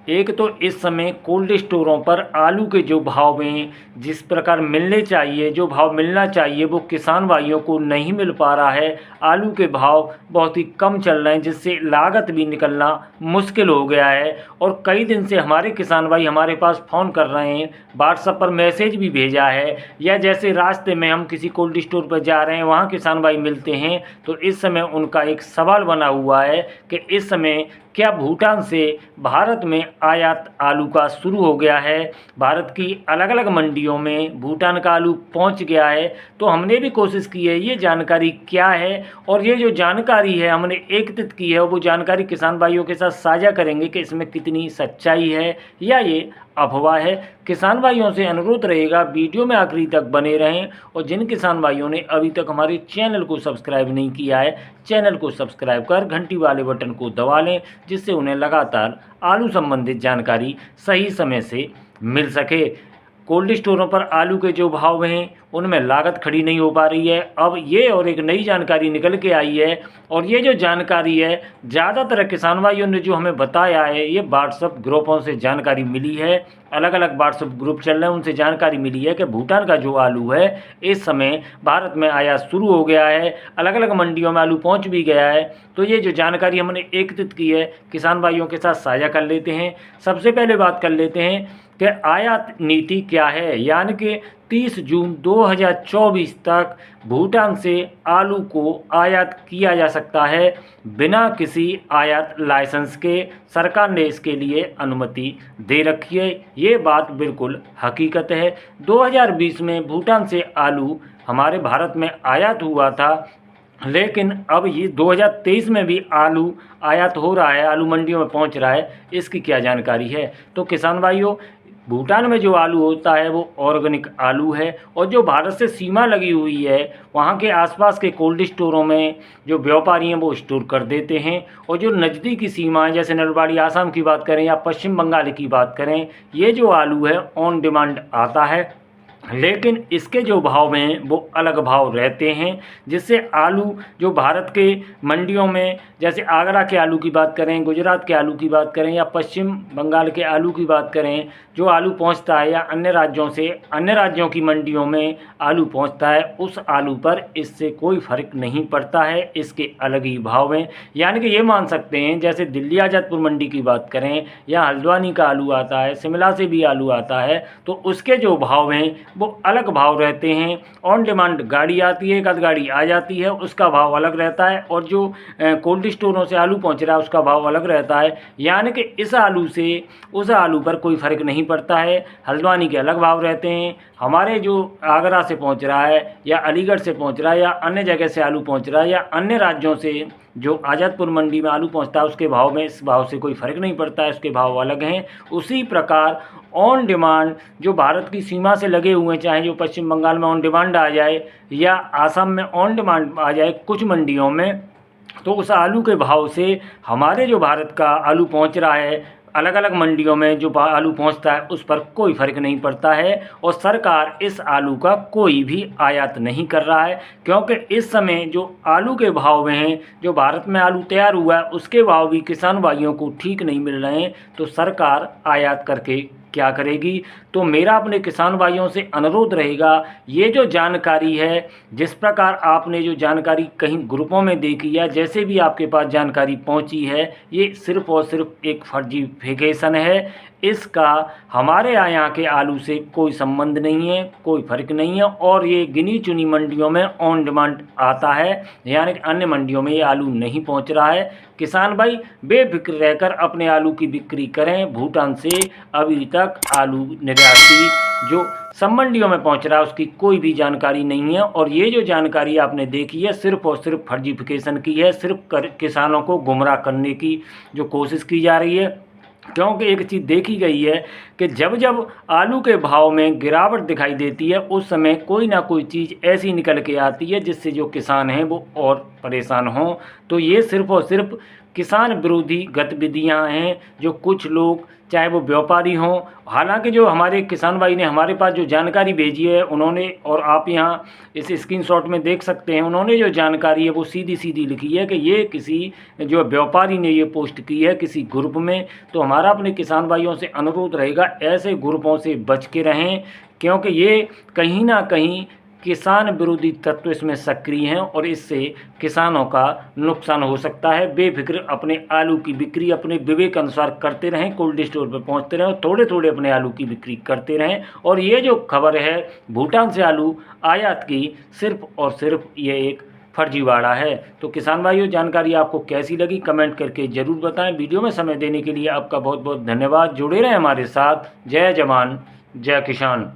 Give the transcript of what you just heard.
एक तो इस समय कोल्ड स्टोरों पर आलू के जो भाव में जिस प्रकार मिलने चाहिए, जो भाव मिलना चाहिए, वो किसान भाइयों को नहीं मिल पा रहा है। आलू के भाव बहुत ही कम चल रहे हैं, जिससे लागत भी निकलना मुश्किल हो गया है। और कई दिन से हमारे किसान भाई हमारे पास फ़ोन कर रहे हैं, व्हाट्सएप पर मैसेज भी भेजा है, या जैसे रास्ते में हम किसी कोल्ड स्टोर पर जा रहे हैं, वहाँ किसान भाई मिलते हैं, तो इस समय उनका एक सवाल बना हुआ है कि इस समय क्या भूटान से भारत में आयात आलू का शुरू हो गया है। भारत की अलग अलग मंडियों में भूटान का आलू पहुंच गया है। तो हमने भी कोशिश की है ये जानकारी क्या है, और ये जो जानकारी है हमने एकत्रित की है, वो जानकारी किसान भाइयों के साथ साझा करेंगे कि इसमें कितनी सच्चाई है या ये अफवाह है। किसान भाइयों से अनुरोध रहेगा वीडियो में आखिरी तक बने रहें, और जिन किसान भाइयों ने अभी तक हमारे चैनल को सब्सक्राइब नहीं किया है, चैनल को सब्सक्राइब कर घंटी वाले बटन को दबा लें, जिससे उन्हें लगातार आलू संबंधित जानकारी सही समय से मिल सके। कोल्ड स्टोरों पर आलू के जो भाव हैं उनमें लागत खड़ी नहीं हो पा रही है। अब ये और एक नई जानकारी निकल के आई है, और ये जो जानकारी है ज़्यादातर किसान भाइयों ने जो हमें बताया है, ये व्हाट्सएप ग्रुपों से जानकारी मिली है। अलग अलग व्हाट्सएप ग्रुप चल रहे हैं, उनसे जानकारी मिली है कि भूटान का जो आलू है इस समय भारत में आयात शुरू हो गया है, अलग अलग मंडियों में आलू पहुंच भी गया है। तो ये जो जानकारी हमने एकत्रित की है किसान भाइयों के साथ साझा कर लेते हैं। सबसे पहले बात कर लेते हैं कि आयात नीति क्या है, यानी कि 30 जून 2024 तक भूटान से आलू को आयात किया जा सकता है बिना किसी आयात लाइसेंस के। सरकार ने इसके लिए अनुमति दे रखी है, ये बात बिल्कुल हकीकत है। 2020 में भूटान से आलू हमारे भारत में आयात हुआ था, लेकिन अब ये 2023 में भी आलू आयात हो रहा है, आलू मंडियों में पहुंच रहा है। इसकी क्या जानकारी है? तो किसान भाइयों, भूटान में जो आलू होता है वो ऑर्गेनिक आलू है, और जो भारत से सीमा लगी हुई है वहाँ के आसपास के कोल्ड स्टोरों में जो व्यापारी हैं वो स्टोर कर देते हैं। और जो नज़दीकी सीमा है, जैसे नलबाड़ी आसाम की बात करें या पश्चिम बंगाल की बात करें, ये जो आलू है ऑन डिमांड आता है, लेकिन इसके जो भाव हैं वो अलग भाव रहते हैं। जिससे आलू जो भारत के मंडियों में, जैसे आगरा के आलू की बात करें, गुजरात के आलू की बात करें या पश्चिम बंगाल के आलू की बात करें, जो आलू पहुंचता है या अन्य राज्यों से अन्य राज्यों की मंडियों में आलू पहुंचता है, उस आलू पर इससे कोई फ़र्क नहीं पड़ता है, इसके अलग ही भाव हैं। यानी कि ये मान सकते हैं, जैसे दिल्ली आज़ादपुर मंडी की बात करें या हल्द्वानी का आलू आता है, शिमला से भी आलू आता है, तो उसके जो भाव हैं वो अलग भाव रहते हैं। ऑन डिमांड गाड़ी आती है, एक आध गाड़ी आ जाती है, उसका भाव अलग रहता है, और जो कोल्ड स्टोरों से आलू पहुंच रहा है उसका भाव अलग रहता है। यानी कि इस आलू से उस आलू पर कोई फ़र्क नहीं पड़ता है। हल्द्वानी के अलग भाव रहते हैं, हमारे जो आगरा से पहुंच रहा है या अलीगढ़ से पहुंच रहा है या अन्य जगह से आलू पहुंच रहा है या अन्य राज्यों से जो आज़ादपुर मंडी में आलू पहुंचता है उसके भाव में इस भाव से कोई फ़र्क नहीं पड़ता है, उसके भाव अलग हैं। उसी प्रकार ऑन डिमांड जो भारत की सीमा से लगे हुए हैं, चाहे जो पश्चिम बंगाल में ऑन डिमांड आ जाए या आसाम में ऑन डिमांड आ जाए कुछ मंडियों में, तो उस आलू के भाव से हमारे जो भारत का आलू पहुंच रहा है अलग अलग मंडियों में जो आलू पहुंचता है उस पर कोई फ़र्क नहीं पड़ता है। और सरकार इस आलू का कोई भी आयात नहीं कर रहा है, क्योंकि इस समय जो आलू के भाव में हैं, जो भारत में आलू तैयार हुआ है उसके भाव भी किसान भाइयों को ठीक नहीं मिल रहे हैं, तो सरकार आयात करके क्या करेगी। तो मेरा अपने किसान भाइयों से अनुरोध रहेगा, ये जो जानकारी है, जिस प्रकार आपने जो जानकारी कहीं ग्रुपों में देखी है, जैसे भी आपके पास जानकारी पहुंची है, ये सिर्फ़ और सिर्फ एक फर्जीफिकेशन है। इसका हमारे यहाँ के आलू से कोई संबंध नहीं है, कोई फ़र्क नहीं है, और ये गिनी चुनी मंडियों में ऑन डिमांड आता है, यानी कि अन्य मंडियों में ये आलू नहीं पहुँच रहा है। किसान भाई बेफिक्र रहकर अपने आलू की बिक्री करें। भूटान से अभी तक आलू निर्याती जो सब मंडियों में पहुंच रहा है उसकी कोई भी जानकारी नहीं है, और ये जो जानकारी आपने देखी है सिर्फ़ और सिर्फ फर्जीफिकेशन की है, सिर्फ किसानों को गुमराह करने की जो कोशिश की जा रही है। क्योंकि एक चीज़ देखी गई है कि जब जब आलू के भाव में गिरावट दिखाई देती है उस समय कोई ना कोई चीज़ ऐसी निकल के आती है जिससे जो किसान हैं वो और परेशान हों। तो ये सिर्फ़ और सिर्फ किसान विरोधी गतिविधियां हैं जो कुछ लोग, चाहे वो व्यापारी हों, हालांकि जो हमारे किसान भाई ने हमारे पास जो जानकारी भेजी है उन्होंने, और आप यहाँ इस स्क्रीनशॉट में देख सकते हैं, उन्होंने जो जानकारी है वो सीधी सीधी लिखी है कि ये किसी जो व्यापारी ने ये पोस्ट की है किसी ग्रुप में। तो हमारा अपने किसान भाइयों से अनुरोध रहेगा, ऐसे ग्रुपों से बच के रहें, क्योंकि ये कहीं ना कहीं किसान विरोधी तत्व इसमें सक्रिय हैं और इससे किसानों का नुकसान हो सकता है। बेफिक्र अपने आलू की बिक्री अपने विवेक अनुसार करते रहें, कोल्ड स्टोर पर पहुंचते रहें, थोड़े थोड़े अपने आलू की बिक्री करते रहें। और ये जो खबर है भूटान से आलू आयात की, सिर्फ और सिर्फ ये एक फर्जीवाड़ा है। तो किसान भाइयों, जानकारी आपको कैसी लगी कमेंट करके ज़रूर बताएं। वीडियो में समय देने के लिए आपका बहुत बहुत धन्यवाद। जुड़े रहें हमारे साथ। जय जवान जय किसान।